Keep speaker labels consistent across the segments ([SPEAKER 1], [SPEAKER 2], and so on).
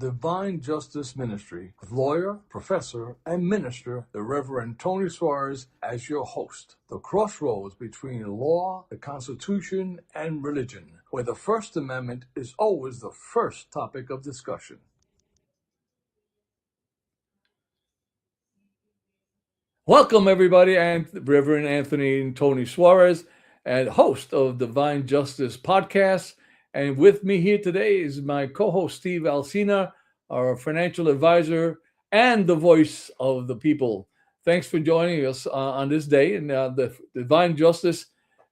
[SPEAKER 1] Divine Justice Ministry with lawyer, professor, and minister, the Reverend Tony Suarez, as your host. The crossroads between law, the Constitution, and religion, where the First Amendment is always the first topic of discussion. Welcome, everybody. I'm Reverend Anthony Tony Suarez, and host of Divine Justice Podcast. And with me here today is my co-host, Steve Alsina, our financial advisor and the voice of the people. Thanks for joining us on this day. And the Divine Justice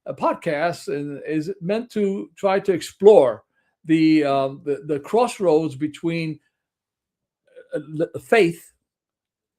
[SPEAKER 1] Podcast is meant to try to explore the crossroads between faith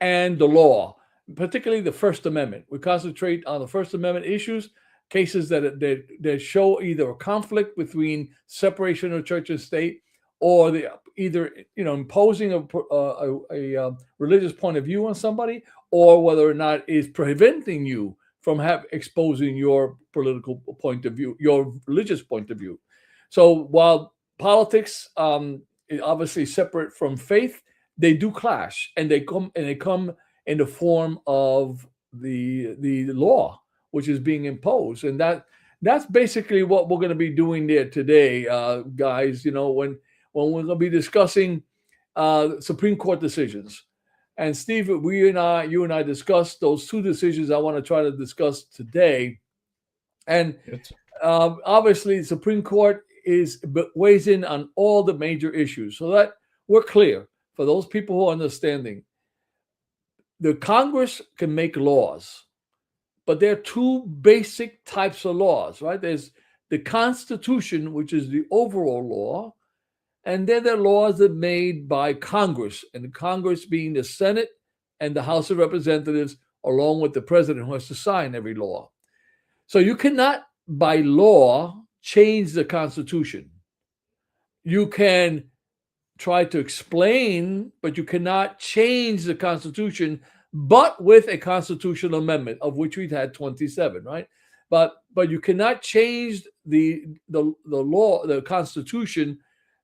[SPEAKER 1] and the law, particularly the First Amendment. We concentrate on the First Amendment issues, cases that show either a conflict between separation of church and state, or either imposing a religious point of view on somebody, or whether or not it's preventing you from exposing your political point of view, your religious point of view. So while politics is obviously separate from faith, they do clash, and they come in the form of the law, which is being imposed. And that's basically what we're going to be doing there today, guys. When we're going to be discussing Supreme Court decisions. And Steve, you and I discussed those two decisions I want to try to discuss today. And obviously, the Supreme Court weighs in on all the major issues, so that we're clear for those people who are understanding. The Congress can make laws, but there are two basic types of laws, right? There's the Constitution, which is the overall law, and then there are laws that are made by Congress, and the Congress being the Senate and the House of Representatives, along with the president who has to sign every law. So you cannot, by law, change the Constitution. You can try to explain, but you cannot change the Constitution, but with a constitutional amendment, of which we've had 27, right? But you cannot change the law, the Constitution,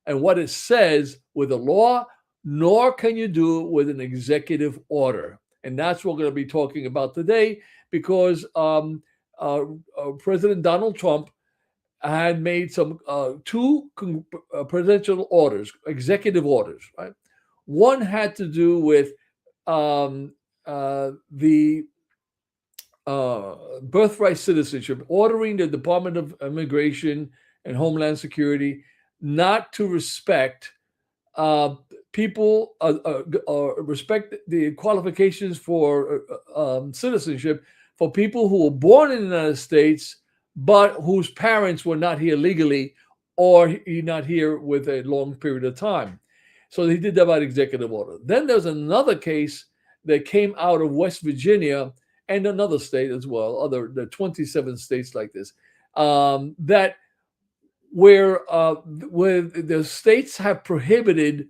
[SPEAKER 1] and what it says with a law, nor can you do it with an executive order. And that's what we're going to be talking about today, because President Donald Trump had made some two presidential orders, executive orders, right? One had to do with the birthright citizenship, ordering the Department of Immigration and Homeland Security not to respect people, respect the qualifications for citizenship for people who were born in the United States, but whose parents were not here legally, or not here with a long period of time. So they did that by executive order. Then there's another case that came out of West Virginia and another state as well, the 27 states like this, that where the states have prohibited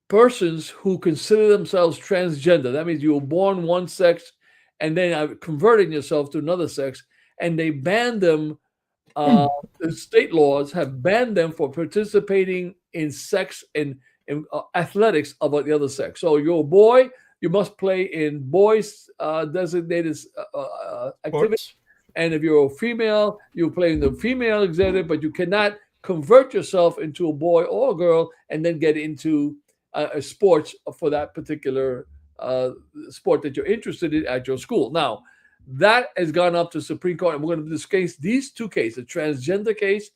[SPEAKER 1] persons who consider themselves transgender. That means you were born one sex and then converting yourself to another sex, and they banned them. The state laws have banned them for participating in sex and athletics of the other sex. So you're a boy, you must play in boys designated activities. And if you're a female, you play in the female executive, but you cannot convert yourself into a boy or a girl and then get into sports for that particular sport that you're interested in at your school. Now, that has gone up to Supreme Court, and we're going to discuss these two cases, the transgender case,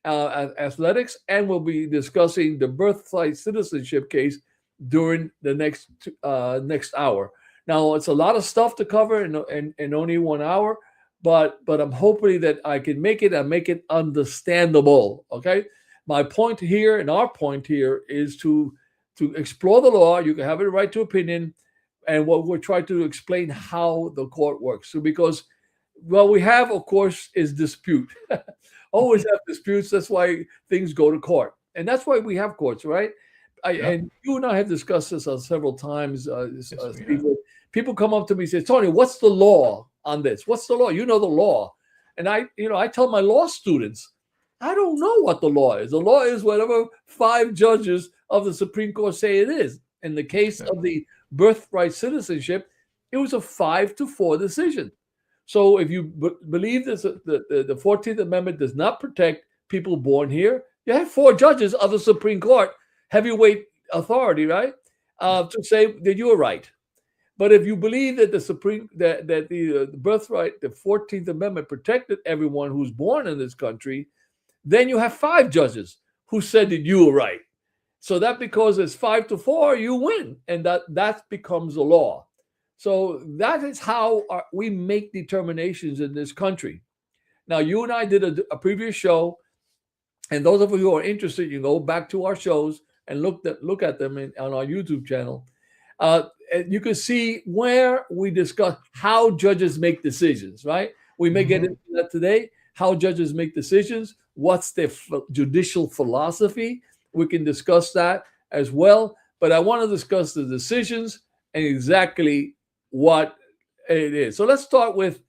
[SPEAKER 1] athletics, and we'll be discussing the birthright citizenship case during the next hour. Now, it's a lot of stuff to cover in only 1 hour, but I'm hoping that I can make it understandable. Okay, my point here and our point here is to explore the law. You can have a right to opinion, and what we're trying to explain how the court works. So because we have, of course, is dispute. Always have disputes. That's why things go to court, and that's why we have courts, right? And you and I have discussed this several times. People come up to me and say, "Tony, what's the law on this? What's the law? You know the law." And I tell my law students, I don't know what the law is. The law is whatever 5 judges of the Supreme Court say it is. In the case of the birthright citizenship, it was a 5-4 decision. So if you believe this, the 14th Amendment does not protect people born here, you have 4 judges of the Supreme Court, heavyweight authority, right, to say that you are right. But if you believe that the birthright, the 14th Amendment protected everyone who's born in this country, then you have 5 judges who said that you were right. So that because it's 5-4, you win, and that becomes the law. So that is how we make determinations in this country. Now, you and I did a previous show, and those of you who are interested, you go back to our shows and look at them on our YouTube channel. And you can see where we discuss how judges make decisions, right? We may get into that today, how judges make decisions, what's their judicial philosophy. We can discuss that as well. But I want to discuss the decisions and exactly what it is. So let's start with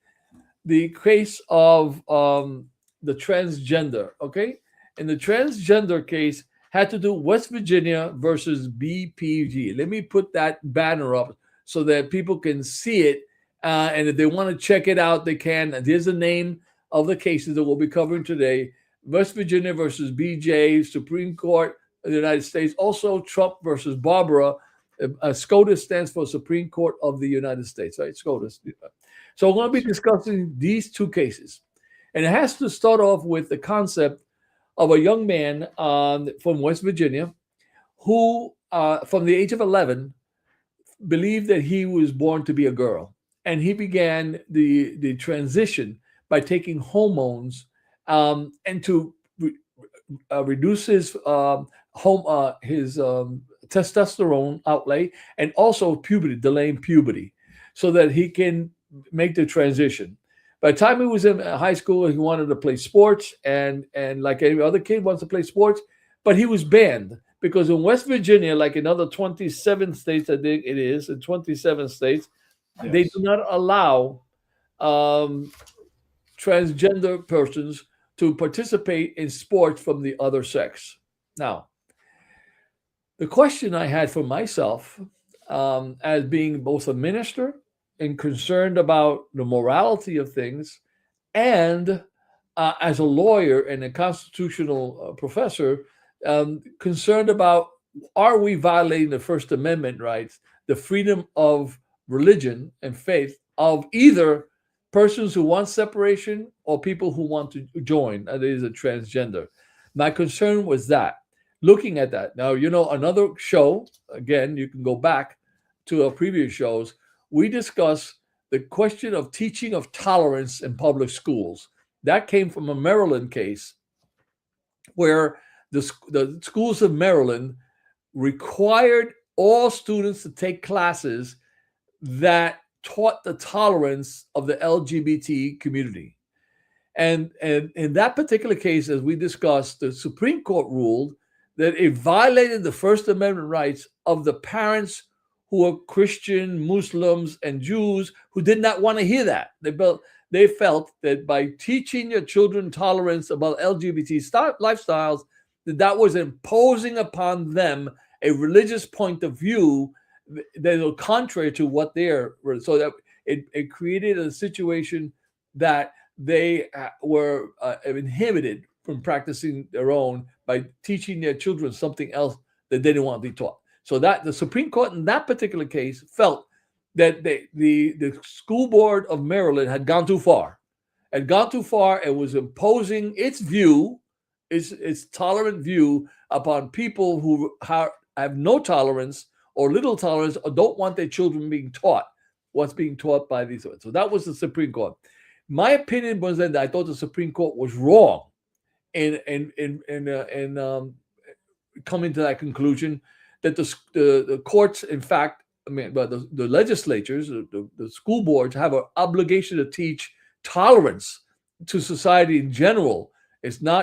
[SPEAKER 1] the case of the transgender, okay? And the transgender case had to do West Virginia versus BPG. Let me put that banner up so that people can see it. And if they want to check it out, they can. And here's the name of the cases that we'll be covering today. West Virginia versus BJ, Supreme Court of the United States. Also, Trump versus Barbara. SCOTUS stands for Supreme Court of the United States, right? SCOTUS. So we're going to be discussing these 2 cases. And it has to start off with the concept of a young man from West Virginia who, from the age of 11, believed that he was born to be a girl. And he began the transition by taking hormones and to reduce his testosterone outlay and also puberty, delaying puberty, so that he can make the transition. By the time he was in high school, he wanted to play sports, and like every other kid wants to play sports, but he was banned because in West Virginia, like in other 27 states, I think it is, in 27 states, they do not allow transgender persons to participate in sports from the other sex. Now, the question I had for myself, as being both a minister and concerned about the morality of things, and as a lawyer and a constitutional professor, concerned about, are we violating the First Amendment rights, the freedom of religion and faith of either persons who want separation or people who want to join, that is a transgender. My concern was that. Looking at that. Now, another show, again, you can go back to our previous shows, we discuss the question of teaching of tolerance in public schools. That came from a Maryland case where the schools of Maryland required all students to take classes that taught the tolerance of the LGBT community. And in that particular case, as we discussed, the Supreme Court ruled that it violated the First Amendment rights of the parents who are Christian, Muslims, and Jews who did not want to hear that. They felt that by teaching their children tolerance about LGBT lifestyles, that was imposing upon them a religious point of view that was contrary to what they're. So that it created a situation that they were inhibited from practicing their own by teaching their children something else that they didn't want to be taught. So that the Supreme Court in that particular case felt that the school board of Maryland had gone too far. It was imposing its view, its tolerant view upon people who have no tolerance or little tolerance or don't want their children being taught what's being taught by these. So that was the Supreme Court. My opinion was that I thought the Supreme Court was wrong in coming to that conclusion that the courts, in fact, the legislatures, the school boards have an obligation to teach tolerance to society in general.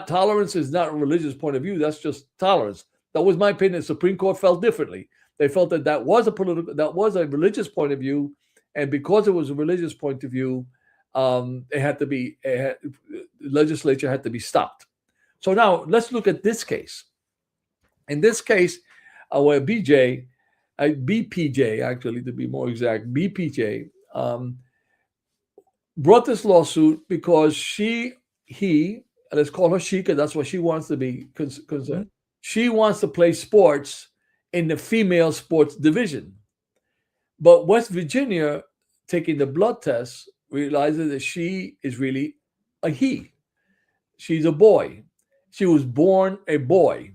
[SPEAKER 1] Tolerance is not a religious point of view. That's just tolerance. That was my opinion. The Supreme Court felt differently. They felt that was a religious point of view, and because it was a religious point of view, the legislature had to be stopped. So now let's look at this case. In this case, where BPJ, actually, to be more exact, BPJ, brought this lawsuit because he, let's call her she, because that's what she wants to be concerned. She wants to play sports in the female sports division. But West Virginia, taking the blood test, realizes that she is really a he. She's a boy. She was born a boy.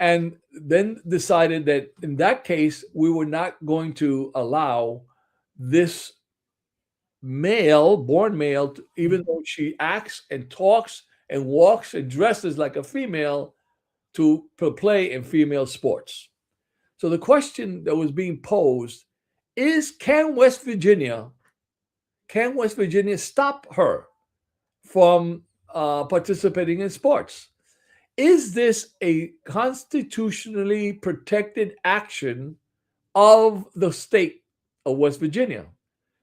[SPEAKER 1] And then decided that in that case, we were not going to allow this male, born male, even though she acts and talks and walks and dresses like a female, to play in female sports. So the question that was being posed is, can West Virginia stop her from participating in sports? Is this a constitutionally protected action of the state of West Virginia?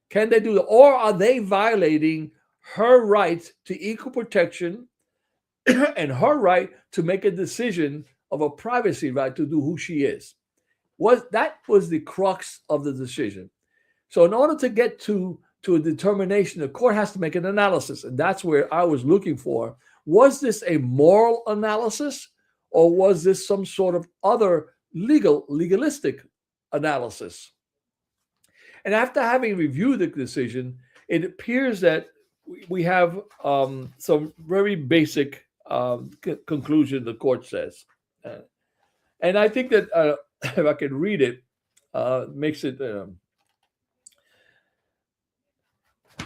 [SPEAKER 1] Can they do that? Or are they violating her right to equal protection and her right to make a decision of a privacy right to do who she is? That was the crux of the decision. So in order to get to a determination, the court has to make an analysis. And that's where I was looking for. Was this a moral analysis, or was this some sort of other legalistic analysis? And after having reviewed the decision, it appears that we have some very basic conclusion the court says. And I think that if I can read it, makes it...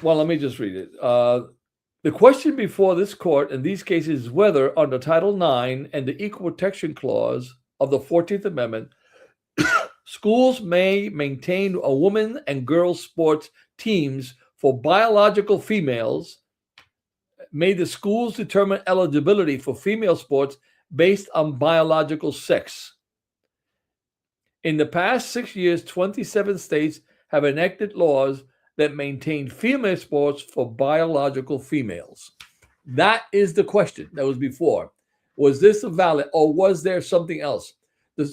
[SPEAKER 1] well, let me just read it. The question before this court in these cases is whether, under Title IX and the Equal Protection Clause of the 14th Amendment, schools may maintain a women and girls sports teams for biological females. May the schools determine eligibility for female sports based on biological sex. In the past 6 years, 27 states have enacted laws that maintain female sports for biological females. That is the question that was before. Was this a valid, or was there something else? The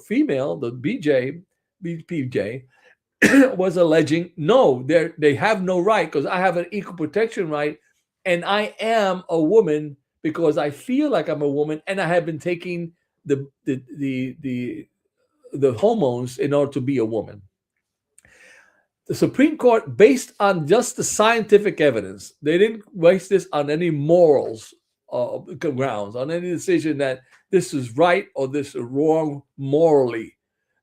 [SPEAKER 1] female, the BPJ, was alleging, no, they have no right, because I have an equal protection right, and I am a woman because I feel like I'm a woman, and I have been taking the hormones in order to be a woman. The Supreme Court, based on just the scientific evidence, they didn't base this on any morals grounds, on any decision that this is right or this is wrong morally,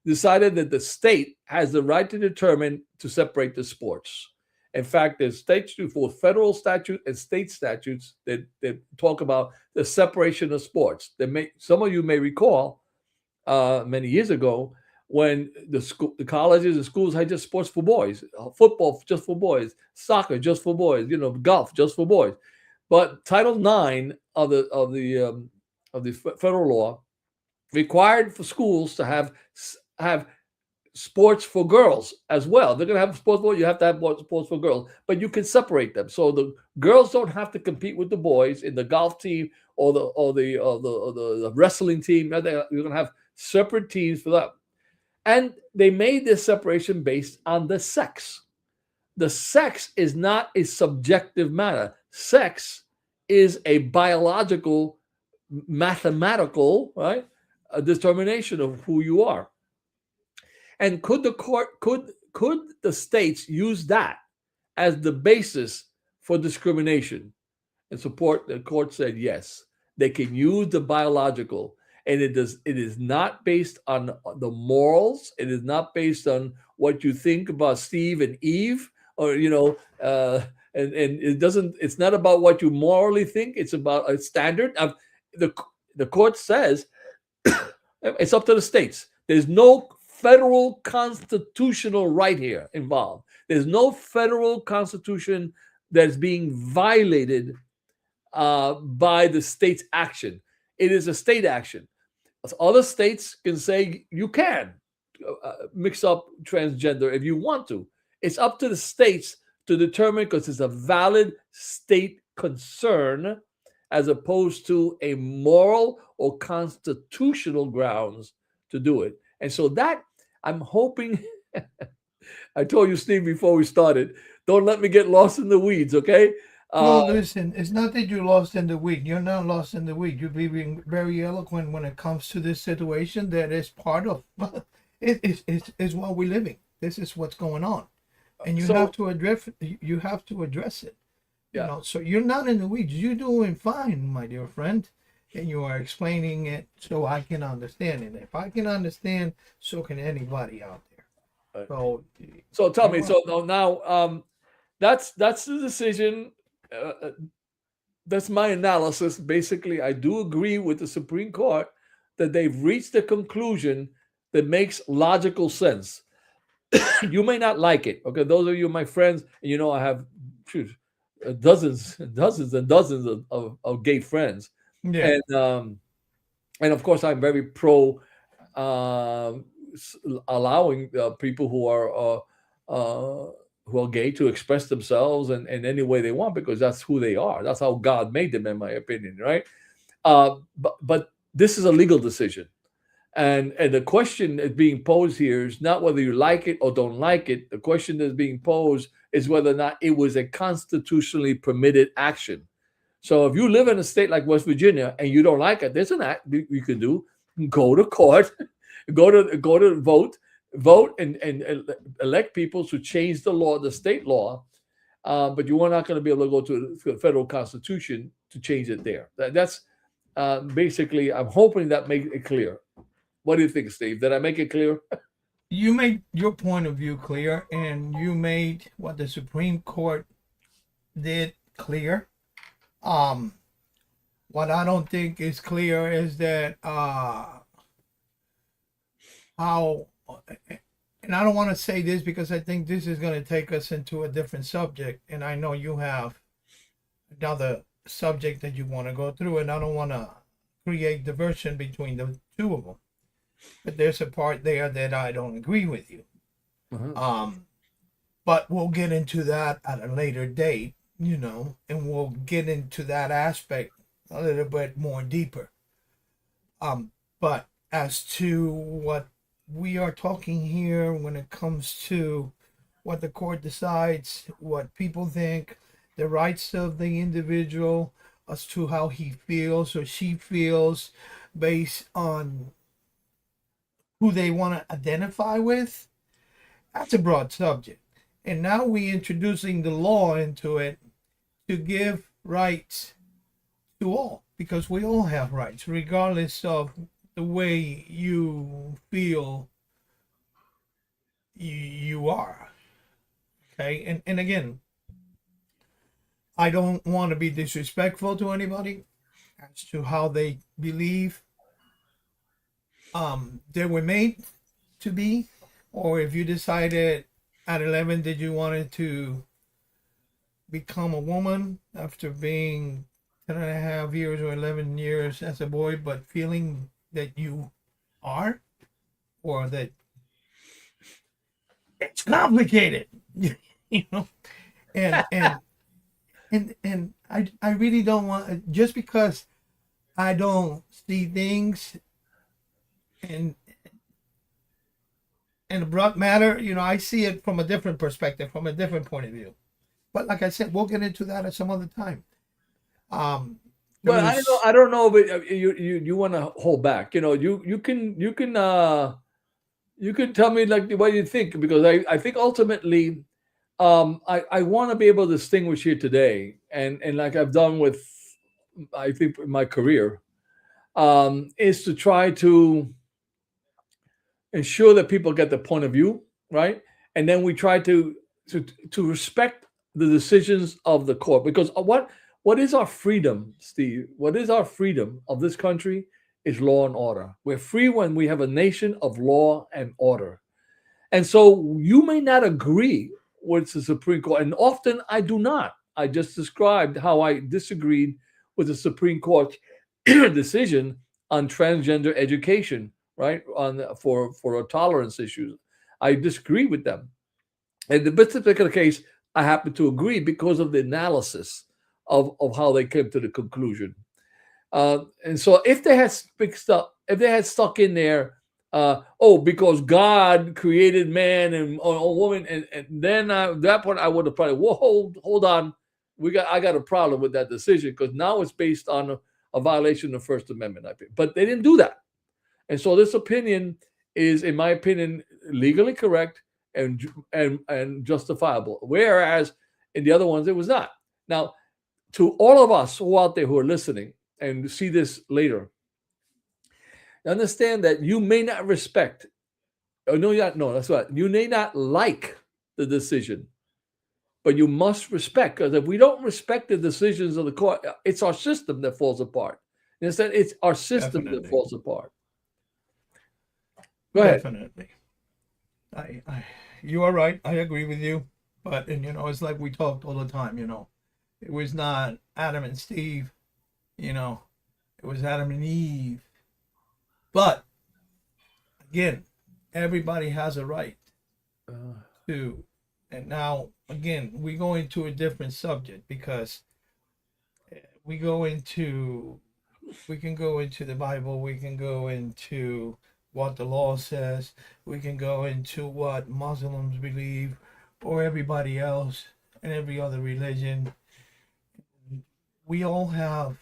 [SPEAKER 1] decided that the state has the right to determine to separate the sports. In fact, there's statutes, for federal statute and state statutes, that talk about the separation of sports. Some of you may recall many years ago, when the colleges and schools had just sports for boys, football just for boys, soccer just for boys, golf just for boys. But Title IX of the federal law required for schools to have sports for girls as well. They're going to have sports for you have to have sports for girls, but you can separate them, so the girls don't have to compete with the boys in the golf team or the wrestling team. You're going to have separate teams for that. And they made this separation based on the sex. The sex is not a subjective matter. Sex is a biological, mathematical, right, a determination of who you are. And could the states use that as the basis for discrimination? And support, the court said yes, they can use the biological. And it is not based on the morals. It is not based on what you think about Steve and Eve, or and it's not about what you morally think. It's about a standard. The court says it's up to the states. There's no federal constitutional right here involved. There's no federal constitution that's being violated by the state's action. It is a state action. Other states can say you can mix up transgender if you want to. It's up to the states to determine, because it's a valid state concern, as opposed to a moral or constitutional grounds to do it. And so that I'm hoping, I told you, Steve, before we started, don't let me get lost in the weeds, okay? Uh,
[SPEAKER 2] Well, listen, it's not that you're lost in the weed. You're not lost in the weed. You're being very eloquent when it comes to this situation that is part of it's what we're living. This is what's going on. And you have
[SPEAKER 1] so,
[SPEAKER 2] to address it. You
[SPEAKER 1] yeah.
[SPEAKER 2] know, so you're not in the weeds. You're doing fine, my dear friend. And you are explaining it so I can understand it. If I can understand, so can anybody out there.
[SPEAKER 1] uh,
[SPEAKER 2] So
[SPEAKER 1] So tell me,
[SPEAKER 2] you are
[SPEAKER 1] so now that's the decision. That's my analysis. Basically, I do agree with the Supreme Court that they've reached a conclusion that makes logical sense. You may not like it, okay? Those of you, my friends, and you know I have phew, dozens, dozens, and dozens of gay friends,
[SPEAKER 2] yeah.
[SPEAKER 1] and um, and of course I'm very pro um, allowing people uh, who are gay to express themselves in any way they want because that's who they are. That's how God made them, in my opinion, right? But this is a legal decision, and the question that's being posed here is not whether you like it or don't like it. The question that's being posed is whether or not it was a constitutionally permitted action. So if you live in a state like West Virginia and you don't like it, there's an act you can do. Go to court, go to vote and elect people to change the law, the state law. But you are not going to be able to go to the federal constitution to change it there. That's basically. I'm hoping that makes it clear. What do you think, Steve? Did I make it clear?
[SPEAKER 2] You made your point of view clear, and you made what the Supreme Court did clear. Um, what I don't think is clear is that how, and I don't want to say this because I think this is going to take us into a different subject, and I know you have another subject that you want to go through, and I don't want to create diversion between the two of them. But there's a part there that I don't agree with you.
[SPEAKER 1] Uh-huh.
[SPEAKER 2] But we'll get into that at a later date, you know, and we'll get into that aspect a little bit more deeper. But as to what we are talking here when it comes to what the court decides, what people think, the rights of the individual, as to how he feels or she feels based on who they want to identify with, that's a broad subject. And now we're introducing the law into it to give rights to all, because we all have rights, regardless of the way you feel you are. Okay. And again, I don't want to be disrespectful to anybody as to how they believe they were made to be, or if you decided at 11 that you wanted to become a woman after being 10 and a half years or 11 years as a boy, but feeling that you are, or that it's complicated, you know, and I really don't want, just because I don't see things in in a broad matter, you know, I see it from a different perspective, from a different point of view. But like I said, we'll get into that at some other time. Um,
[SPEAKER 1] But I don't know.
[SPEAKER 2] there's
[SPEAKER 1] I don't know. But you want to hold back. You know, you can tell me like what you think because I think ultimately I want to be able to distinguish here today and like I've done with I think my career is to try to ensure that people get the point of view right, and then we try to to respect the decisions of the court because what is our freedom, Steve? What is our freedom of this country is law and order. We're free when we have a nation of law and order. And so you may not agree with the Supreme Court, and often I do not. I just described how I disagreed with the Supreme Court decision on transgender education, right? On for tolerance issues, I disagree with them. In this particular case, I happen to agree because of the analysis of how they came to the conclusion. And so if they had stuck in there, oh, because God created man and or woman, and then at that point I would have probably, whoa, hold on, I got a problem with that decision because now it's based on a violation of the First Amendment. I think, but they didn't do that, and so this opinion is, in my opinion, legally correct and justifiable, whereas in the other ones it was not. Now, to all of us who out there who are listening and see this later, understand that you may not respect, or no, that's right. You may not like the decision, but you must respect, because if we don't respect the decisions of the court, it's our system that falls apart. Instead, it's our system that
[SPEAKER 2] Definitely.
[SPEAKER 1] falls apart. Go ahead.
[SPEAKER 2] Definitely. I you are right. I agree with you. But and it's like we talked all the time, It was not Adam and Steve, you know. It was Adam and Eve. But again, everybody has a right to, and now again, we go into a different subject because we go into we can go into the Bible, we can go into what the law says, we can go into what Muslims believe or everybody else and every other religion. We all have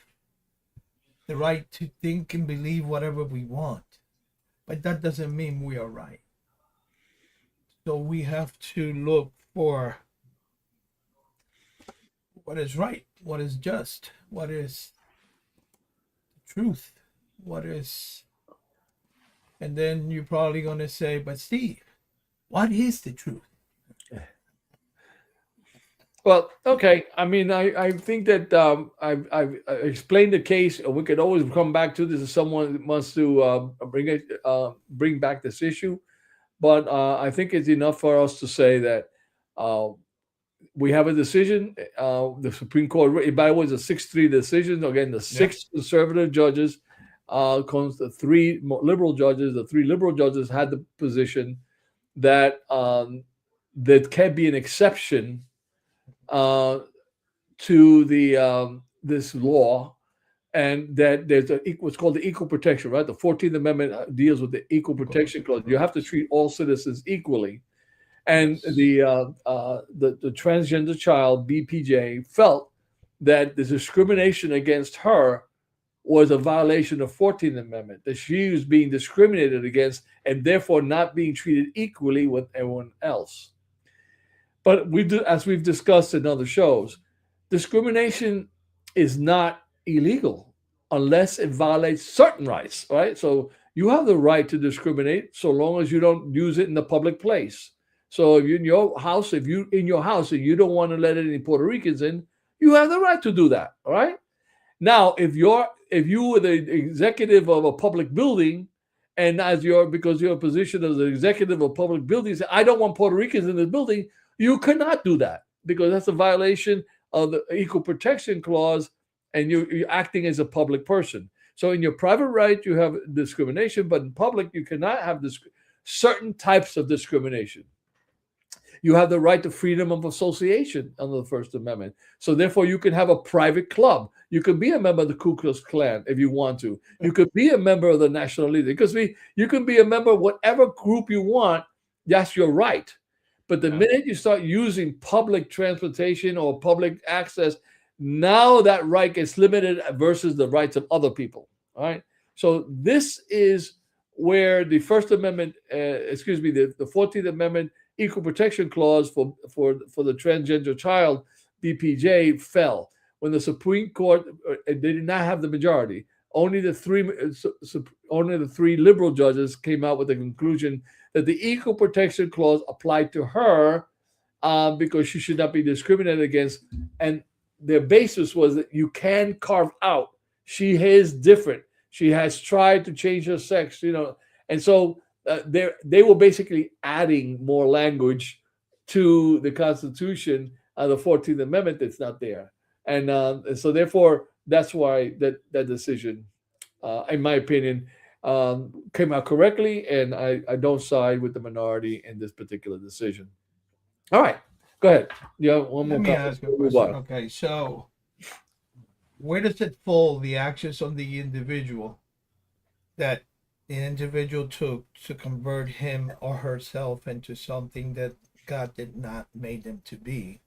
[SPEAKER 2] the right to think and believe whatever we want, but that doesn't mean we are right. So we have to look for what is right, what is just, what is truth, what is. And then you're probably going to say, but Steve, what is the truth?
[SPEAKER 1] Well, okay. I mean, I think that I've explained the case. We could always come back to this if someone wants to bring back this issue. But I think it's enough for us to say that uh, we have a decision. The Supreme Court, by the way, it's a 6-3 decision. Again, the
[SPEAKER 2] Yep.
[SPEAKER 1] 6 conservative judges, comes the 3 liberal judges. The 3 liberal judges had the position that there can be an exception uh, to the this law, and that there's what's called the equal protection, right? The 14th Amendment deals with the equal protection clause. You have to treat all citizens equally, and
[SPEAKER 2] Yes.
[SPEAKER 1] the transgender child BPJ felt that the discrimination against her was a violation of 14th Amendment, that she was being discriminated against and therefore not being treated equally with everyone else. But we do, as we've discussed in other shows, discrimination is not illegal unless it violates certain rights, right? So you have the right to discriminate so long as you don't use it in the public place. So if you're in your house, if you in your house and you don't want to let any Puerto Ricans in, you have the right to do that, all right? Now, if you were the executive of a public building, and as because you're a position as an executive of a public building, you say, I don't want Puerto Ricans in the building, you cannot do that because that's a violation of the equal protection clause, and you're acting as a public person. So in your private right, you have discrimination, but in public, you cannot have certain types of discrimination. You have the right to freedom of association under the First Amendment. So therefore, you can have a private club. You can be a member of the Ku Klux Klan if you want to. You could be a member of the National League, because you can be a member of whatever group you want. That's your right. But the
[SPEAKER 2] Yeah.
[SPEAKER 1] minute you start using public transportation or public access, now that right gets limited versus the rights of other people. All right. So this is where the First Amendment, the 14th Amendment Equal Protection Clause for the transgender child BPJ fell when the Supreme Court, they did not have the majority. Only the 3 liberal judges came out with the conclusion that the Equal Protection Clause applied to her, because she should not be discriminated against, and their basis was that you can carve out. She is different. She has tried to change her sex, and so they were basically adding more language to the Constitution, the 14th Amendment that's not there, and so therefore that's why that decision, in my opinion, came out correctly, and I don't side with the minority in this particular decision. All right, go ahead. Yeah, one
[SPEAKER 2] Let
[SPEAKER 1] more
[SPEAKER 2] me
[SPEAKER 1] comment.
[SPEAKER 2] ask you a
[SPEAKER 1] We'll move
[SPEAKER 2] question.
[SPEAKER 1] on.
[SPEAKER 2] Okay, so where does it fall, the actions of the individual that the individual took to convert him or herself into something that God did not make them to be?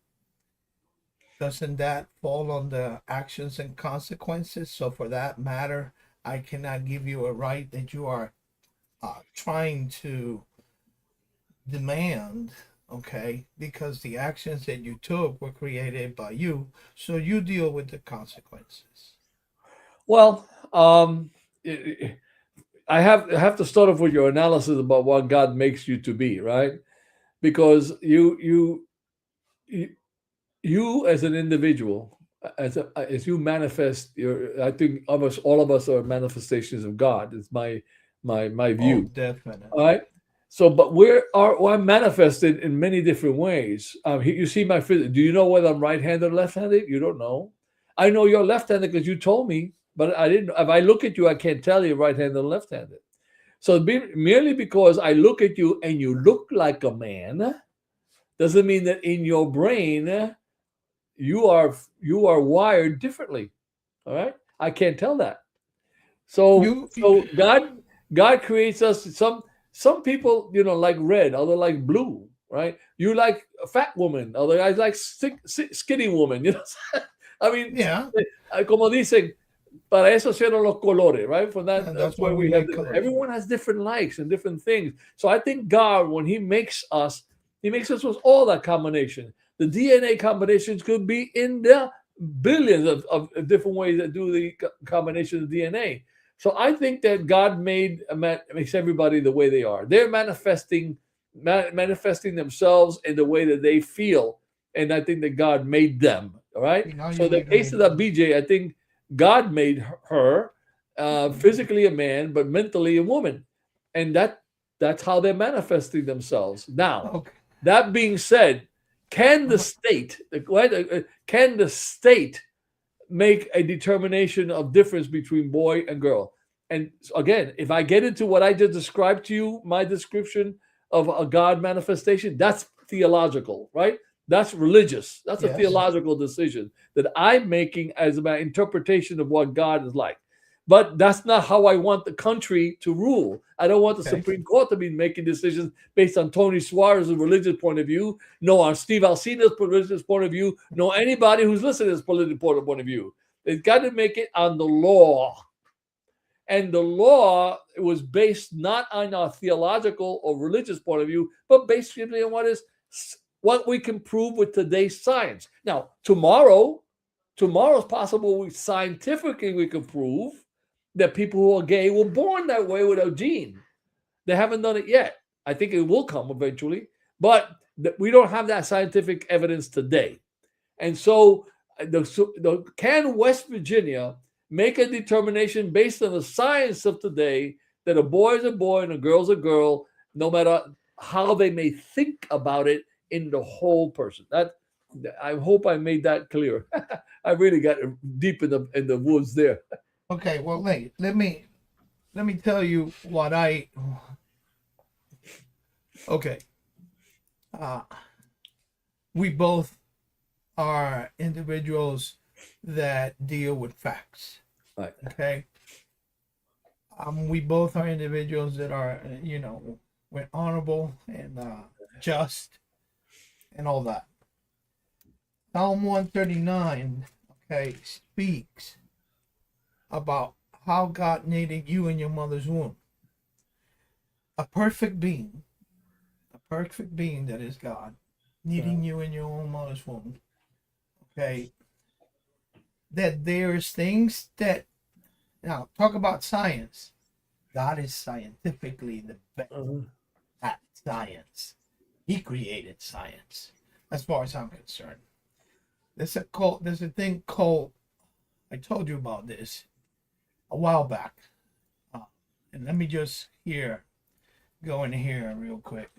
[SPEAKER 2] Doesn't that fall on the actions and consequences? So, for that matter, I cannot give you a right that you are trying to demand, okay? Because the actions that you took were created by you, so you deal with the consequences.
[SPEAKER 1] Well, I have to start off with your analysis about what God makes you to be, right? Because you, you as an individual, as you manifest your, I think of us, all of us are manifestations of God. It's my
[SPEAKER 2] Oh,
[SPEAKER 1] view. All
[SPEAKER 2] definitely.
[SPEAKER 1] right. So, but we're manifested in many different ways. You see my physics. Do you know whether I'm right-handed or left-handed? You don't know. I know you're left-handed because you told me, but I didn't. If I look at you, I can't tell you right-handed or left-handed. So, merely because I look at you and you look like a man doesn't mean that in your brain you are wired differently. All right, I can't tell that. So
[SPEAKER 2] You,
[SPEAKER 1] so God creates us. Some people like red, other like blue, right? You like a fat woman, other guys like skinny woman. I mean,
[SPEAKER 2] yeah,
[SPEAKER 1] como dicen, para eso hicieron los colores, right? For that,
[SPEAKER 2] and
[SPEAKER 1] that's
[SPEAKER 2] that's why
[SPEAKER 1] why
[SPEAKER 2] we
[SPEAKER 1] we have.
[SPEAKER 2] make colors.
[SPEAKER 1] Everyone has different likes and different things. So I think God, when He makes us with all that combination. The DNA combinations could be in the billions of different ways that do the combination of DNA. So I think that God makes everybody the way they are. They're manifesting themselves in the way that they feel, and I think that God made them. All right.
[SPEAKER 2] You know, you
[SPEAKER 1] So the case of
[SPEAKER 2] reiterate.
[SPEAKER 1] that BJ, I think God made her physically a man, but mentally a woman, and that's how they're manifesting themselves. Now,
[SPEAKER 2] Okay.
[SPEAKER 1] that being said, can the
[SPEAKER 2] Uh,
[SPEAKER 1] state can the state make a determination of difference between boy and girl? And again, if I get into what I just described to you, my description of a God manifestation, that's theological, right? That's religious. That's a
[SPEAKER 2] yes.
[SPEAKER 1] theological decision that I'm making as my interpretation of what God is like. But that's not how I want the country to rule. I don't want the
[SPEAKER 2] Okay.
[SPEAKER 1] Supreme Court to be making decisions based on Tony Suarez's religious point of view, no on Steve Alcina's religious point of view, no anybody who's listening to his political point of view. They've got to make it on the law. And the law was based not on a theological or religious point of view, but basically on what we can prove with today's science. Now, tomorrow's possible. Scientifically we can prove that people who are gay were born that way with a gene. They haven't done it yet. I think it will come eventually, but we don't have that scientific evidence today. And so, can West Virginia make a determination based on the science of today that a boy is a boy and a girl is a girl, no matter how they may think about it in the whole person? That I hope I made that clear. I really got deep in the woods there.
[SPEAKER 2] Okay. Well, let me tell you what I. Okay. Uh, we both are individuals that deal with facts.
[SPEAKER 1] Right.
[SPEAKER 2] Okay. We both are individuals that are, we're honorable and just and all that. Psalm 139, okay, speaks about how God knitted you in your mother's womb. A perfect being that is God, knitting you in your own mother's womb. Okay. That there's things that, now talk about science. God is scientifically the best
[SPEAKER 1] Uh-huh.
[SPEAKER 2] at science. He created science, as far as I'm concerned. There's a thing called, I told you about this a while back. Uh, and let me just go in here real quick.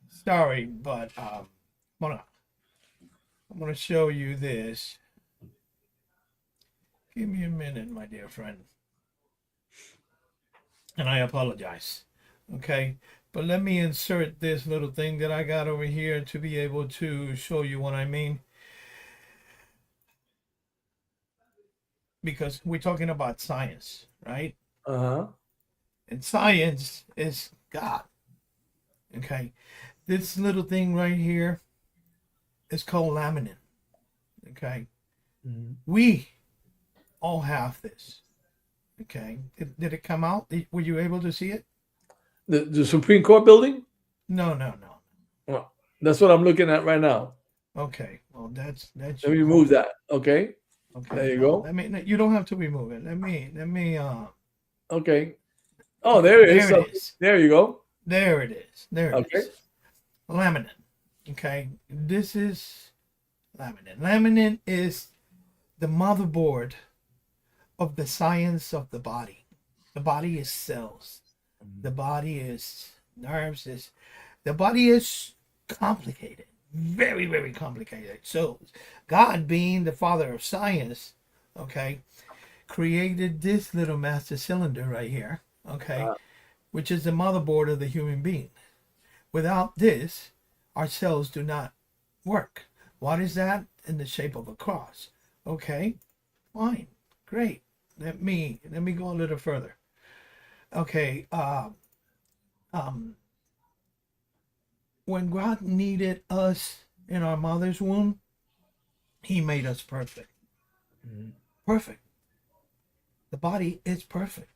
[SPEAKER 2] Sorry, but I'm gonna show you this. Give me a minute, my dear friend. And I apologize. Okay. But let me insert this little thing that I got over here to be able to show you what I mean. because we're talking about science, right?
[SPEAKER 1] Uh-huh.
[SPEAKER 2] And science is God. Okay. This little thing right here is called laminin. Okay.
[SPEAKER 1] Mhm.
[SPEAKER 2] We all have this. Okay. Did it come out? Were you able to see it?
[SPEAKER 1] The Supreme Court building?
[SPEAKER 2] No, no, no.
[SPEAKER 1] Well, that's what I'm looking at right now.
[SPEAKER 2] Okay. Well, that's
[SPEAKER 1] Let
[SPEAKER 2] your
[SPEAKER 1] me move
[SPEAKER 2] call.
[SPEAKER 1] that. Okay. There
[SPEAKER 2] Okay.
[SPEAKER 1] you
[SPEAKER 2] No,
[SPEAKER 1] go.
[SPEAKER 2] you don't have to remove it. Let me
[SPEAKER 1] Okay. Oh,
[SPEAKER 2] okay,
[SPEAKER 1] there it is.
[SPEAKER 2] there it
[SPEAKER 1] So,
[SPEAKER 2] is.
[SPEAKER 1] there you go.
[SPEAKER 2] There it is. There it
[SPEAKER 1] Okay.
[SPEAKER 2] is. Laminin. Okay. This is laminin. Laminin is the motherboard of the science of the body. The body is cells. The body is nerves. Is the body is complicated, very very complicated. So, God, being the father of science, okay, created this little master cylinder right here, okay,
[SPEAKER 1] Uh,
[SPEAKER 2] which is the motherboard of the human being. Without this, our cells do not work. What is that? In the shape of a cross. Okay, fine, great. Let me go a little further. Okay, um, when God needed us in our mother's womb, He made us perfect.
[SPEAKER 1] mhm.
[SPEAKER 2] Perfect. The body is perfect.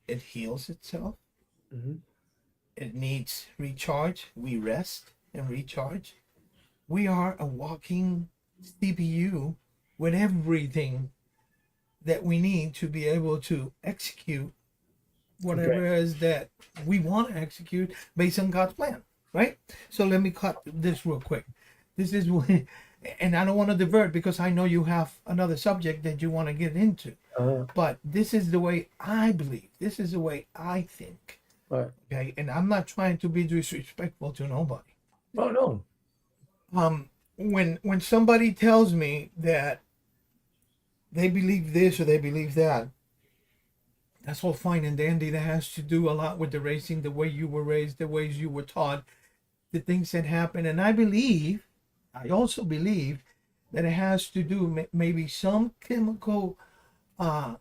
[SPEAKER 2] It heals itself.
[SPEAKER 1] Mhm.
[SPEAKER 2] It needs recharge. We rest and recharge. We are a walking CPU with everything that we need to be able to execute
[SPEAKER 1] Okay.
[SPEAKER 2] whatever it is that we want to execute based on God's plan, right? So let me cut this real quick. This is when, and I don't want to divert because I know you have another subject that you want to get into,
[SPEAKER 1] Uh-huh.
[SPEAKER 2] but this is the way I believe. This is the way I think.
[SPEAKER 1] Right.
[SPEAKER 2] Okay, and I'm not trying to be disrespectful to nobody.
[SPEAKER 1] Oh no.
[SPEAKER 2] When somebody tells me that they believe this or they believe that, that's all fine and dandy. That has to do a lot with the raising, the way you were raised, the ways you were taught, the things that happen. And I also believe that it has to do maybe some chemical uh,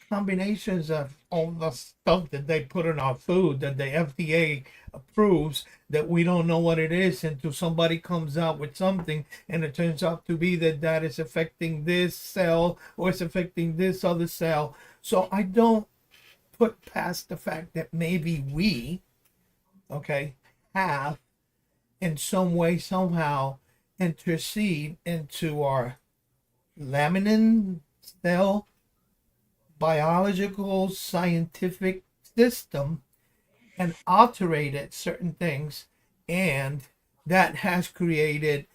[SPEAKER 2] combinations of all the stuff that they put in our food that the FDA approves that we don't know what it is until somebody comes out with something and it turns out to be that that is affecting this cell or it's affecting this other cell. So I don't put past the fact that maybe we, okay, have in some way, somehow intercede into our laminin cell biological scientific system and alterated certain things, and that has created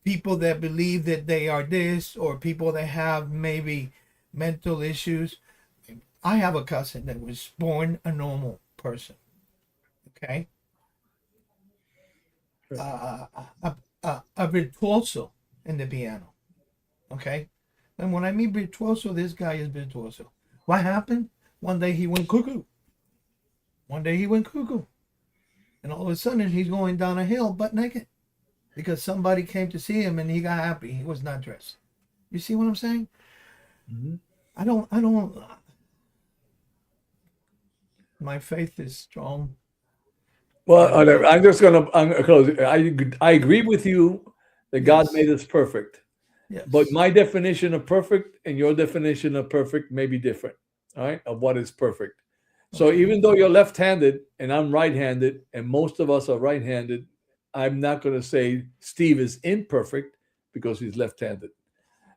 [SPEAKER 2] people that believe that they are this or people that have maybe mental issues. I have a cousin that was born a normal person, okay, uh, a virtuoso in the piano, okay. And when I mean virtuoso, this guy is virtuoso. What happened? One day he went cuckoo. One day he went cuckoo. And all of a sudden he's going down a hill butt naked because somebody came to see him and he got happy. He was not dressed. You see what I'm saying?
[SPEAKER 1] Mhm.
[SPEAKER 2] I don't, my faith is strong.
[SPEAKER 1] Well,
[SPEAKER 2] And
[SPEAKER 1] I'm gonna close. I agree with you that God
[SPEAKER 2] yes,
[SPEAKER 1] made us perfect, but
[SPEAKER 2] yes.
[SPEAKER 1] my definition of perfect and your definition of perfect may be different. All right, of what is perfect. So
[SPEAKER 2] Okay.
[SPEAKER 1] even though you're left-handed and I'm right-handed, and most of us are right-handed, I'm not going to say Steve is imperfect because he's left-handed.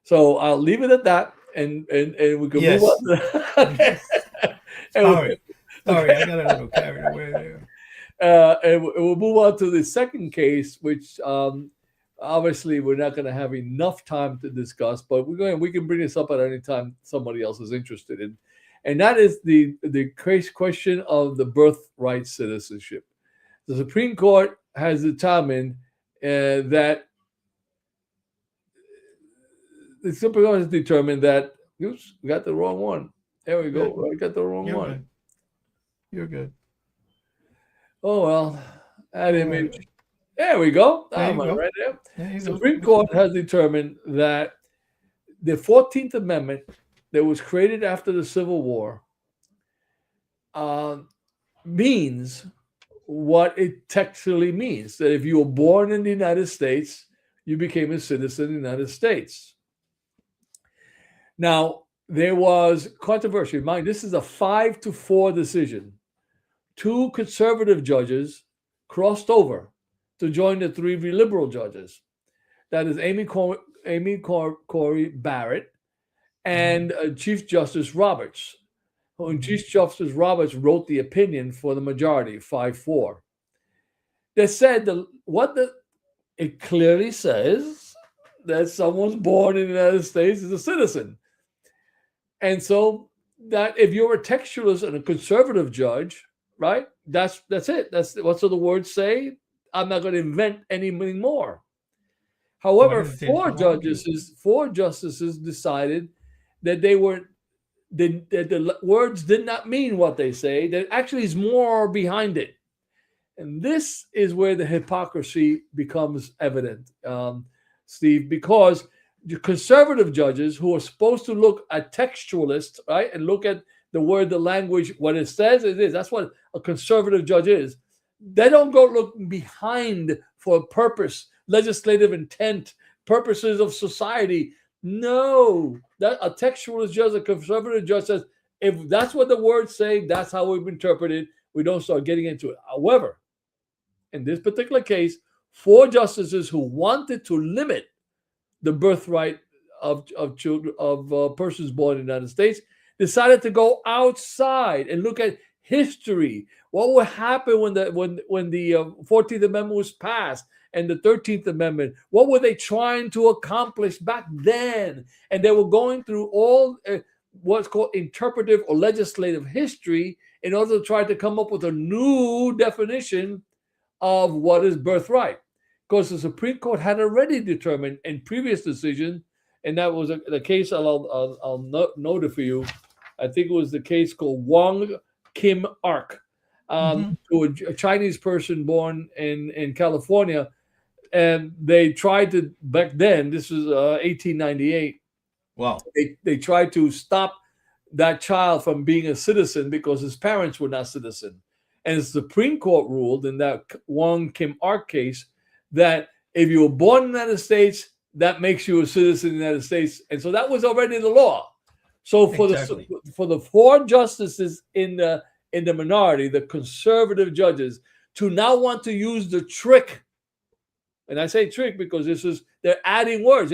[SPEAKER 1] So I'll leave it at that, and we can move
[SPEAKER 2] Yes.
[SPEAKER 1] on. Okay. And
[SPEAKER 2] Sorry.
[SPEAKER 1] okay.
[SPEAKER 2] Sorry, I got a little carried away there.
[SPEAKER 1] We'll move on to the second case, which obviously we're not going to have enough time to discuss, but we can bring this up at any time somebody else is interested in, and that is the case question of the birthright citizenship. The Supreme Court has determined that the Supreme Court has determined that. Oops, we got the wrong one. There we go.
[SPEAKER 2] Good.
[SPEAKER 1] I got the wrong
[SPEAKER 2] You're
[SPEAKER 1] one.
[SPEAKER 2] good. You're good.
[SPEAKER 1] Oh well, that
[SPEAKER 2] Don't worry
[SPEAKER 1] image.
[SPEAKER 2] about it.
[SPEAKER 1] There we go.
[SPEAKER 2] There
[SPEAKER 1] I'm
[SPEAKER 2] you go.
[SPEAKER 1] right there.
[SPEAKER 2] There you go.
[SPEAKER 1] Supreme
[SPEAKER 2] That's
[SPEAKER 1] Court
[SPEAKER 2] okay.
[SPEAKER 1] has determined that the 14th Amendment that was created after the Civil War uh, means what it textually means. That if you were born in the United States, you became a citizen of the United States. Now, there was controversy. Mind, this is a 5-4 decision. Two conservative judges crossed over to join the three liberal judges. That is Corey Barrett and Chief Justice Roberts. And Chief Justice Roberts wrote the opinion for the majority, 5-4. They said it clearly says that someone's born in the United States is a citizen. And so that if you're a textualist and a conservative judge, right, that's it. That's what the words say. I'm not going to invent anything more. However, four justices decided that that the words did not mean what they say. There actually is more behind it. And this is where the hypocrisy becomes evident, Steve, because the conservative judges who are supposed to look at textualists, right, and look at the word, the language, what it says it is. That's what a conservative judge is. They don't go look behind for a purpose, legislative intent, purposes of society. No, that a textualist judge, a conservative judge says, if that's what the words say, that's how we've interpreted it. We don't start getting into it. However, in this particular case, four justices who wanted to limit the birthright of children of persons born in the United States decided to go outside and look at history. What would happen when the 14th Amendment was passed and the 13th Amendment? What were they trying to accomplish back then? And they were going through all what's called interpretive or legislative history in order to try to come up with a new definition of what is birthright. Because the Supreme Court had already determined in previous decision, and that was the case, I'll note it for you. I think it was the case called Wong Kim Ark, to a Chinese person born in California. And they tried to, back then, this was 1898.
[SPEAKER 2] Wow.
[SPEAKER 1] They tried to stop that child from being a citizen because his parents were not citizen. And the Supreme Court ruled in that Wong Kim Ark case that if you were born in the United States, that makes you a citizen of the United States. And so that was already the law. So for the four justices in the minority, the conservative judges, to now want to use the trick, and I say trick because they're adding words.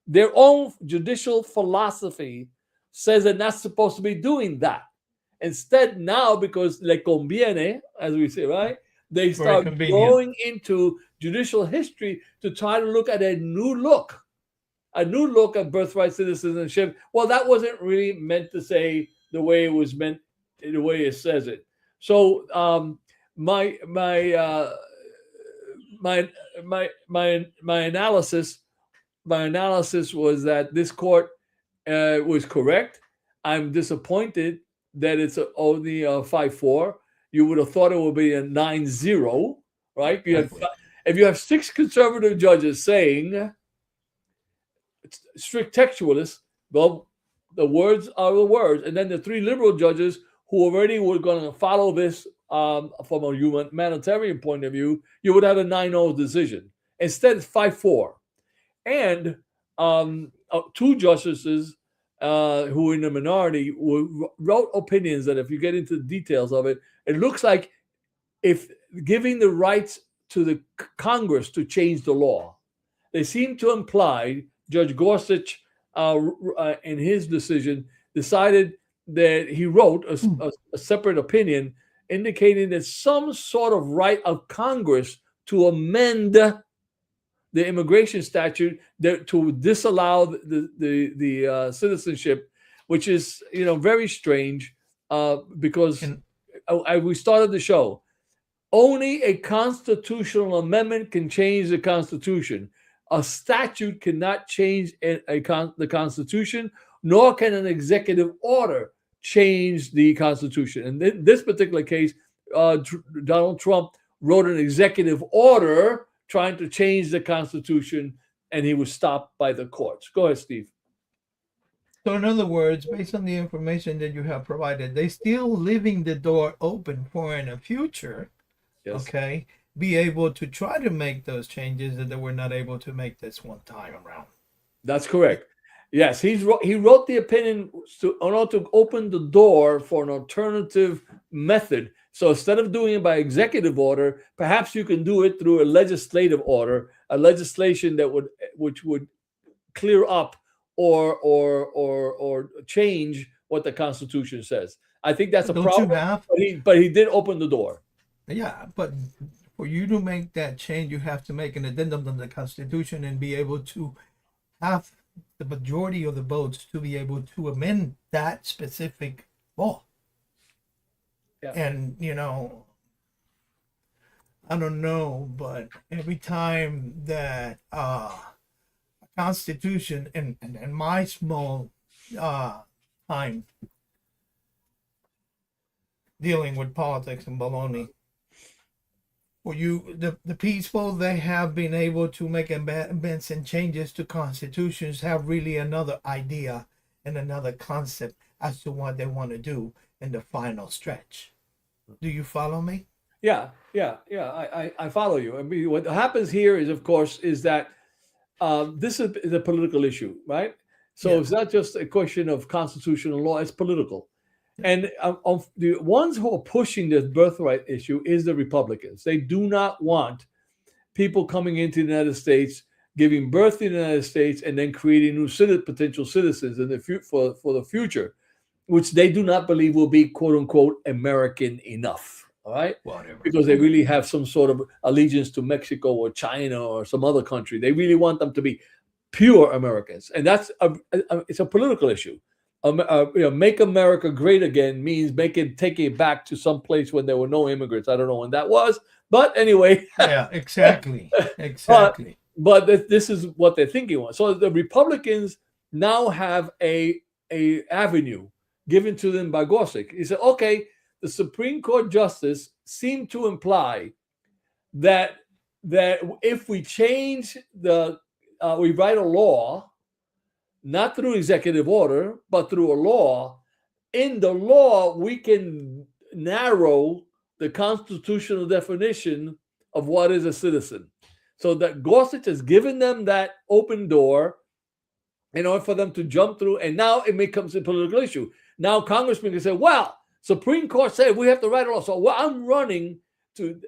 [SPEAKER 1] Their own judicial philosophy says they're not supposed to be doing that. Instead, now, because le conviene, as we say, right, they start going into judicial history to try to look at a new look at birthright citizenship. Well, that wasn't really meant to say the way it was meant, the way it says it. So my analysis was that this court was correct. I'm disappointed that it's only 5-4. You would have thought it would be a 9-0, right? If you have six conservative judges saying strict textualists, well, the words are the words, and then the three liberal judges who already were going to follow this from a humanitarian point of view, you would have a 9-0 decision. Instead, it's 5-4. And two justices who were in the minority wrote opinions that if you get into the details of it, it looks like if giving the rights to the Congress to change the law. They seem to imply, Judge Gorsuch, in his decision, decided that he wrote a separate opinion indicating that some sort of right of Congress to amend the immigration statute to disallow the citizenship, which is very strange because we started the show. Only a constitutional amendment can change the Constitution. A statute cannot change the Constitution, nor can an executive order change the Constitution. And in this particular case, Donald Trump wrote an executive order trying to change the Constitution, and he was stopped by the courts. Go ahead, Steve.
[SPEAKER 2] So in other words, based on the information that you have provided, they still leaving the door open for in the future,
[SPEAKER 1] Yes.
[SPEAKER 2] okay, be able to try to make those changes that they were not able to make this one time around.
[SPEAKER 1] That's correct. Yes, he wrote the opinion in order to open the door for an alternative method. So instead of doing it by executive order, perhaps you can do it through a legislative order, a legislation that which would clear up or change what the Constitution says. I think that's a
[SPEAKER 2] Don't you
[SPEAKER 1] problem,
[SPEAKER 2] have?
[SPEAKER 1] but he did open the door.
[SPEAKER 2] Yeah, but for you to make that change, you have to make an addendum to the Constitution and be able to have the majority of the votes to be able to amend that specific law.
[SPEAKER 1] Yeah.
[SPEAKER 2] And, you know, I don't know, but every time that Constitution and my small time dealing with politics and baloney, for you, the peaceful, they have been able to make amendments and changes to constitutions, have really another idea and another concept as to what they want to do in the final stretch. Do you follow me?
[SPEAKER 1] Yeah. I follow you. I mean, what happens here is, of course, is that this is a political issue, right? So
[SPEAKER 2] Yeah.
[SPEAKER 1] it's not just a question of constitutional law; it's political. And the ones who are pushing this birthright issue is the Republicans. They do not want people coming into the United States, giving birth in the United States, and then creating new potential citizens in the for the future, which they do not believe will be "quote unquote" American enough. All right,
[SPEAKER 2] Whatever.
[SPEAKER 1] because they really have some sort of allegiance to Mexico or China or some other country. They really want them to be pure Americans, and it's a political issue. Make America great again means take it back to some place when there were no immigrants. I don't know when that was, but anyway.
[SPEAKER 2] Yeah, exactly.
[SPEAKER 1] but
[SPEAKER 2] Exactly.
[SPEAKER 1] but this is what they're thinking. So the Republicans now have a avenue given to them by Gorsuch. He said, okay, the Supreme Court justice seemed to imply that if we change we write a law, not through executive order, but through a law. In the law, we can narrow the constitutional definition of what is a citizen. So that Gorsuch has given them that open door in order for them to jump through, and now it becomes a political issue. Now congressmen can say, well, Supreme Court said we have to write a law. So I'm running to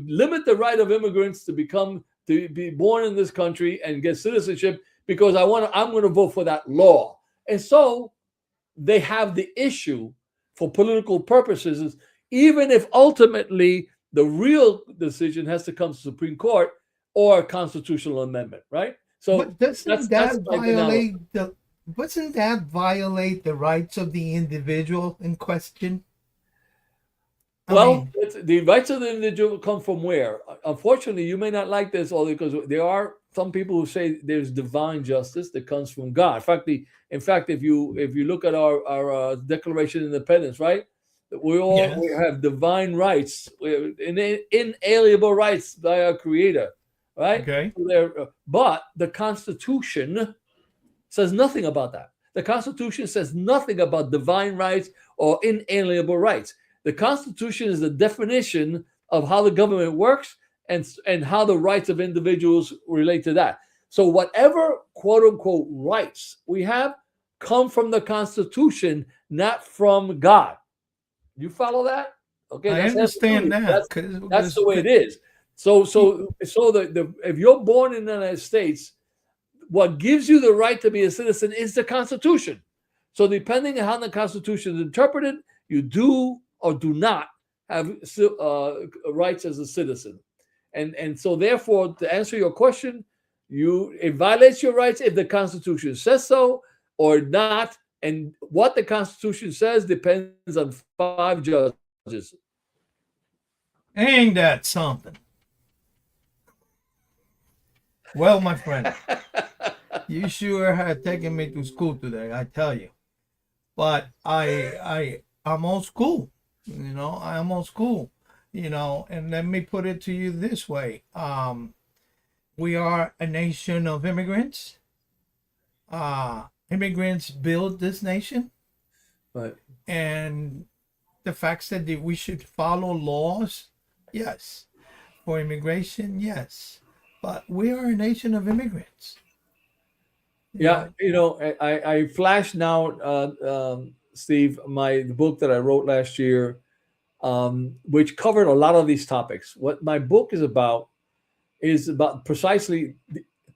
[SPEAKER 1] limit the right of immigrants to be born in this country and get citizenship because I'm going to vote for that law. And so they have the issue for political purposes, even if ultimately the real decision has to come to the Supreme Court or a constitutional amendment, right? So
[SPEAKER 2] But doesn't that violate the rights of the individual in question?
[SPEAKER 1] The rights of the individual come from where? Unfortunately, you may not like this, because there are some people who say there's divine justice that comes from God. In fact, if you look at our Declaration of Independence, right, we have divine rights, inalienable rights by our Creator, right?
[SPEAKER 2] Okay.
[SPEAKER 1] But the Constitution says nothing about that. The Constitution says nothing about divine rights or inalienable rights. The Constitution is the definition of how the government works and how the rights of individuals relate to that. So whatever quote unquote rights we have come from the Constitution, not from God. You follow that? Okay,
[SPEAKER 2] I understand that.
[SPEAKER 1] That's the way it is. So if you're born in the United States, what gives you the right to be a citizen is the Constitution. So depending on how the Constitution is interpreted, you do or do not have rights as a citizen. And so therefore, to answer your question, it violates your rights if the Constitution says so or not. And what the Constitution says depends on 5 judges.
[SPEAKER 2] Ain't that something? Well, my friend, you sure have taken me to school today, I tell you. But I'm old school, I'm old school, and let me put it to you this way. We are a nation of immigrants. Immigrants build this nation,
[SPEAKER 1] Right.
[SPEAKER 2] and the facts that we should follow laws, yes. For immigration, yes. But we are a nation of immigrants, you
[SPEAKER 1] Yeah,
[SPEAKER 2] know.
[SPEAKER 1] I flashed now, Steve, the book that I wrote last year, which covered a lot of these topics. What my book is about precisely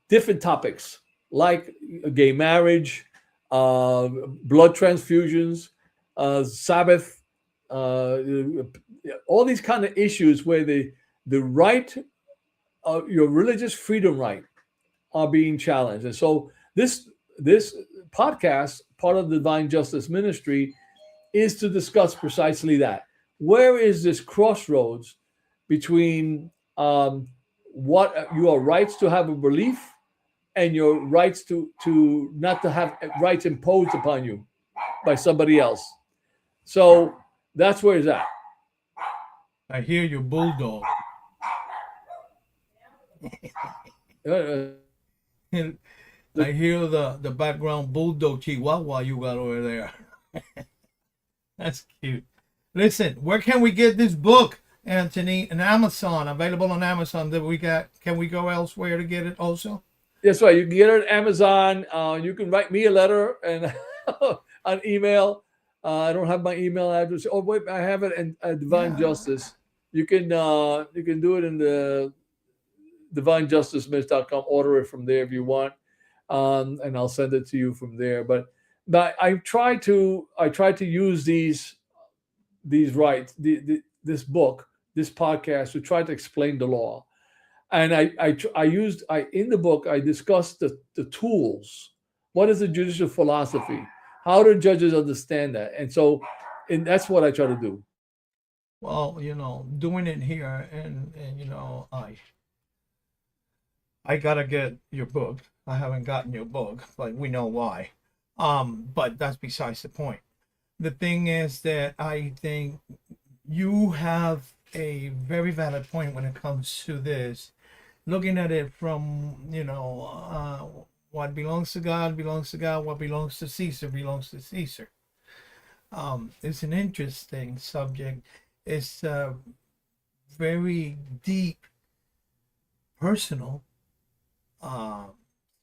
[SPEAKER 1] different topics like gay marriage, blood transfusions, Sabbath, uh, all these kind of issues where the right, your religious freedom right, are being challenged. And so this podcast, part of the Divine Justice Ministry, is to discuss precisely that. Where is this crossroads between what your rights to have a belief and your rights to not to have rights imposed upon you by somebody else? So that's where it's at.
[SPEAKER 2] I hear your bulldog.
[SPEAKER 1] The-
[SPEAKER 2] I hear the background bulldog chihuahua you got over there. That's cute. Listen, where can we get this book, Anthony? And Amazon, available on Amazon. That we got. Can we go elsewhere to get it also?
[SPEAKER 1] That's right. You can get it on Amazon. You can write me a letter and on email. I don't have my email address. Oh wait, I have it in Divine
[SPEAKER 2] Yeah.
[SPEAKER 1] Justice. You can do it in the divinejusticemiss.com. Order it from there if you want, and I'll send it to you from there. But I try to use these rights, this book, this podcast, to try to explain the law. And I used I in the book I discussed the tools. What is the judicial philosophy? How do judges understand that? And that's what I try to do.
[SPEAKER 2] Well, doing it here, and I gotta get your book. I haven't gotten your book, but we know why. But that's besides the point. The thing is that I think you have a very valid point when it comes to this. Looking at it from, what belongs to God belongs to God, what belongs to Caesar belongs to Caesar. It's an interesting subject. It's a very deep, personal uh,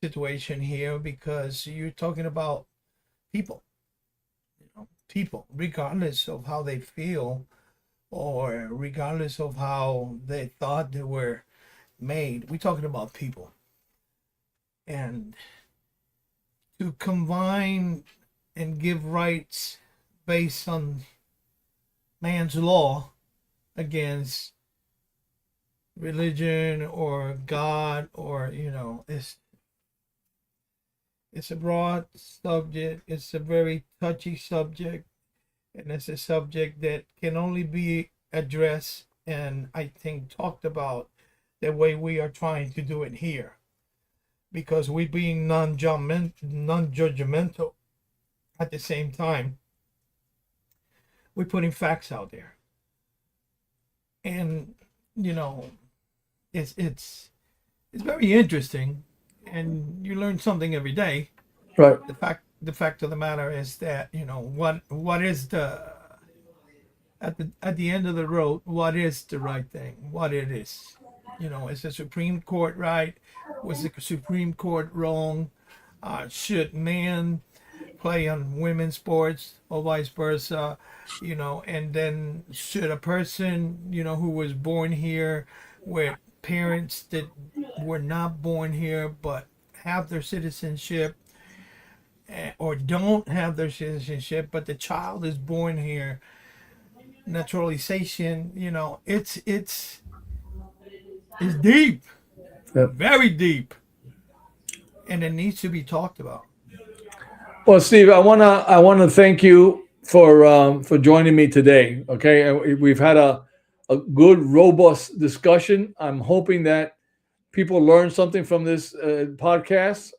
[SPEAKER 2] situation here because you're talking about people, people, regardless of how they feel or regardless of how they thought they were made. We're talking about people. And to combine and give rights based on man's law against religion or God or it's a broad subject. It's a very touchy subject, and it's a subject that can only be addressed and I think talked about the way we are trying to do it here, because we being non-judgmental at the same time. We're putting facts out there, and you know, it's very interesting, and you learn something every day.
[SPEAKER 1] Right.
[SPEAKER 2] The fact of the matter is that what is at the end of the road, what is the right thing, what it is. Is the Supreme Court right? Was the Supreme Court wrong? Should men play on women's sports or vice versa? And then should a person, who was born here with parents that were not born here but have their citizenship, or don't have their citizenship, but the child is born here, naturalization, it's deep,
[SPEAKER 1] Yep.
[SPEAKER 2] very deep, and it needs to be talked about.
[SPEAKER 1] Well, Steve, I wanna thank you for joining me today. Okay, we've had a good, robust discussion. I'm hoping that people learn something from this podcast.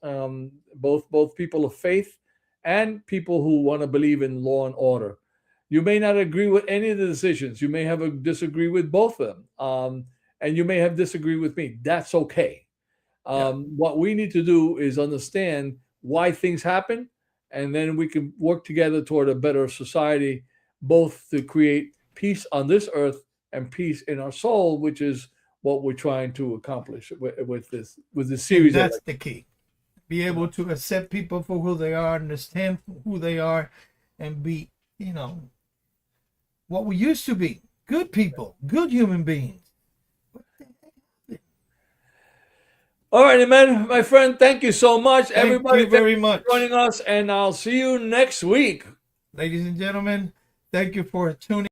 [SPEAKER 1] Both people of faith and people who want to believe in law and order. You may not agree with any of the decisions. You may have a disagree with both of them, and you may have disagree with me. That's okay.
[SPEAKER 2] Yeah.
[SPEAKER 1] What we need to do is understand why things happen, and then we can work together toward a better society, both to create peace on this earth and peace in our soul, which is what we're trying to accomplish with this series.
[SPEAKER 2] That's the key. Be able to accept people for who they are, understand who they are, and be, what we used to be. Good people, good human beings.
[SPEAKER 1] All right, man, my friend, thank you so much.
[SPEAKER 2] Everybody, thank you very much
[SPEAKER 1] for joining us, and I'll see you next week.
[SPEAKER 2] Ladies and gentlemen, thank you for tuning